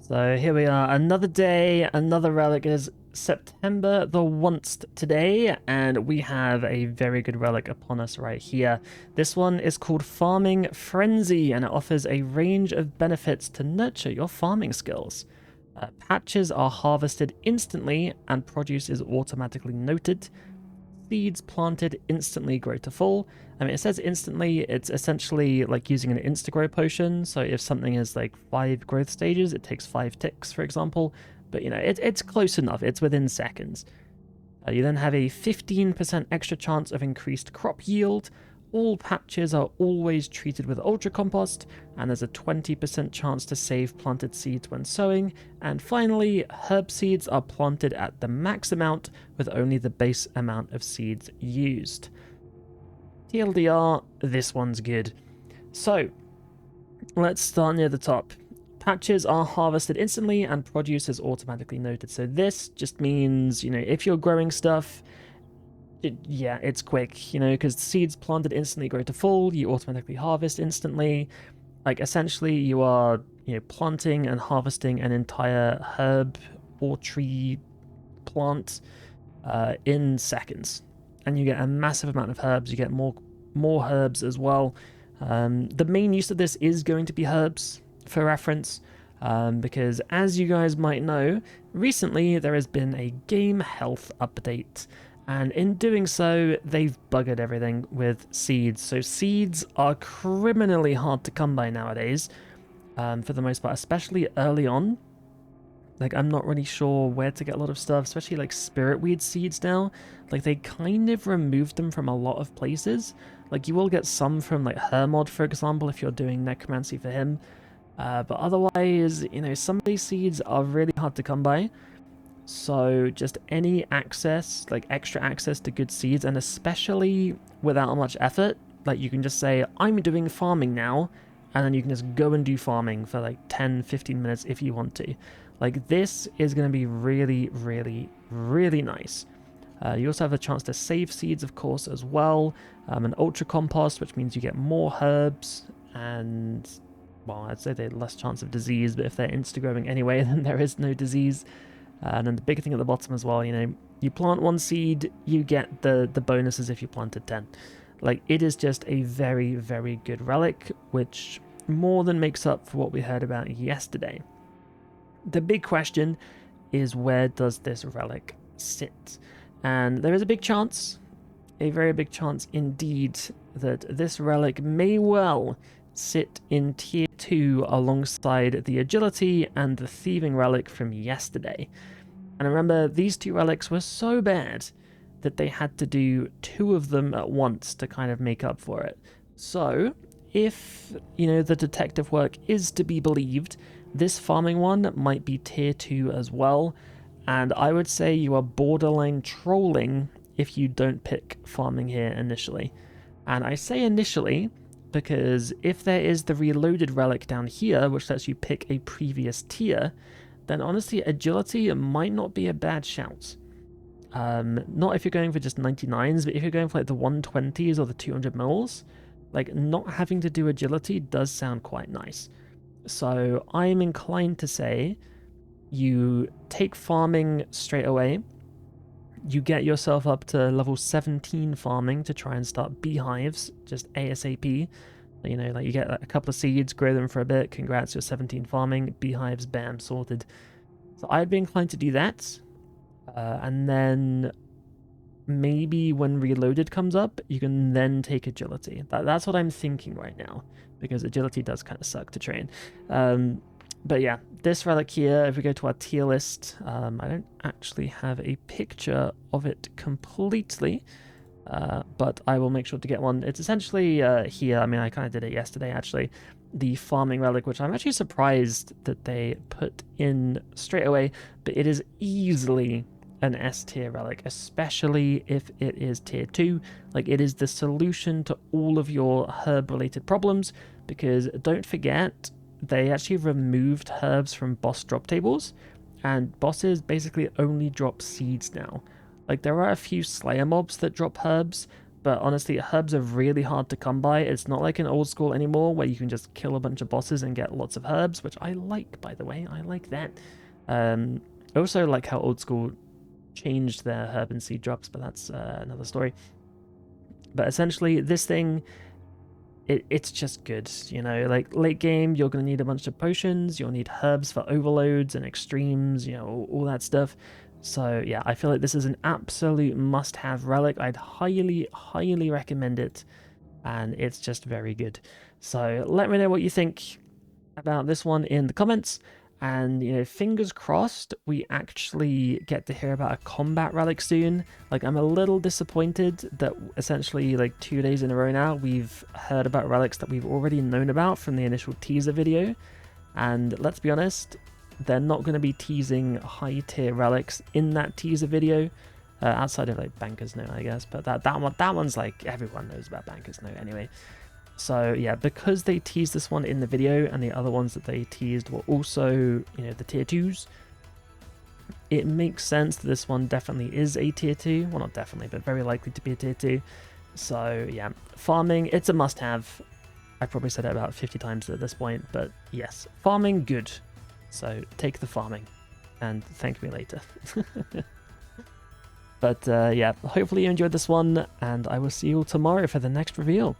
So here we are, another day, another relic. It is September the once today, and we have a very good relic upon us right here. This one is called Farming Frenzy, and it offers a range of benefits to nurture your farming skills. Patches are harvested instantly, and produce is automatically noted. Seeds planted instantly grow to full. I mean, it says instantly, it's essentially like using an insta-grow potion. So if something is like 5 growth stages, it takes 5 ticks, for example. But, you know, it's close enough. It's within seconds. You then have a 15% extra chance of increased crop yield. All patches are always treated with ultra compost, and there's a 20% chance to save planted seeds when sowing. And finally, herb seeds are planted at the max amount with only the base amount of seeds used. TLDR, this one's good. So, let's start near the top. Patches are harvested instantly and produce is automatically noted. So this just means, you know, if you're growing stuff, it's quick, you know, because seeds planted instantly grow to full, you automatically harvest instantly. Like, essentially, you are, you know, planting and harvesting an entire herb or tree plant in seconds. And you get a massive amount of herbs, you get more herbs as well. The main use of this is going to be herbs, for reference, because as you guys might know, recently there has been a game health update, and in doing so, they've buggered everything with seeds. So seeds are criminally hard to come by nowadays, for the most part, especially early on. Like, I'm not really sure where to get a lot of stuff, especially like spirit weed seeds now. Like, they kind of removed them from a lot of places. Like, you will get some from like Hermod, for example, if you're doing necromancy for him. But otherwise, you know, some of these seeds are really hard to come by. So just any access, like extra access to good seeds, and especially without much effort, like you can just say, I'm doing farming now, and then you can just go and do farming for like 10, 15 minutes if you want to. Like, this is going to be really, really, really nice. You also have a chance to save seeds, of course, as well. An ultra compost, which means you get more herbs, and, well, I'd say they have less chance of disease, but if they're insta-growing anyway, then there is no disease. And then the big thing at the bottom as well, you know, you plant 1 seed, you get the bonuses if you planted 10. Like, it is just a very, very good relic, which more than makes up for what we heard about yesterday. The big question is, where does this relic sit? And there is a big chance, a very big chance indeed, that this relic may well sit in tier 2 alongside the agility and the thieving relic from yesterday. And remember, these 2 relics were so bad that they had to do 2 of them at once to kind of make up for it. So if, you know, the detective work is to be believed, this farming one might be tier 2 as well, and I would say you are borderline trolling if you don't pick farming here initially. And I say initially because if there is the reloaded relic down here, which lets you pick a previous tier, then honestly, agility might not be a bad shout. Not if you're going for just 99s, but if you're going for like the 120s or the 200 mils, like, not having to do agility does sound quite nice. So I'm inclined to say you take farming straight away. You get yourself up to level 17 farming to try and start beehives, just ASAP. You know, like, you get a couple of seeds, grow them for a bit, congrats, you're 17 farming, beehives, bam, sorted. So I'd be inclined to do that. And then maybe when Reloaded comes up, you can then take agility. That's what I'm thinking right now, because agility does kind of suck to train. But yeah, this relic here, if we go to our tier list, I don't actually have a picture of it completely, but I will make sure to get one. It's essentially here. I mean, I kind of did it yesterday, actually. The farming relic, which I'm actually surprised that they put in straight away, but it is easily an S tier relic, especially if it is tier 2. Like, it is the solution to all of your herb related problems, because don't forget, they actually removed herbs from boss drop tables, and bosses basically only drop seeds now. Like, there are a few slayer mobs that drop herbs, but honestly, herbs are really hard to come by. It's not like an old school anymore where you can just kill a bunch of bosses and get lots of herbs, which I like, by the way. I like that. I also like how old school changed their herb and seed drops, but that's another story. But essentially, this thing, it's just good, you know, like late game, you're going to need a bunch of potions, you'll need herbs for overloads and extremes, you know, all that stuff. So yeah, I feel like this is an absolute must-have relic. I'd highly, highly recommend it, and it's just very good. So let me know what you think about this one in the comments. And, you know, fingers crossed we actually get to hear about a combat relic soon. Like, I'm a little disappointed that essentially, like, 2 days in a row now, we've heard about relics that we've already known about from the initial teaser video. And let's be honest, they're not going to be teasing high-tier relics in that teaser video. Outside of, like, Banker's Note, I guess. But that one's, like, everyone knows about Banker's Note anyway. So yeah, because they teased this one in the video and the other ones that they teased were also, you know, the tier 2s, it makes sense that this one definitely is a tier 2. Well, not definitely, but very likely to be a tier 2. So yeah, farming, it's a must-have. I've probably said it about 50 times at this point, but yes, farming, good. So take the farming and thank me later. But yeah, hopefully you enjoyed this one, and I will see you all tomorrow for the next reveal.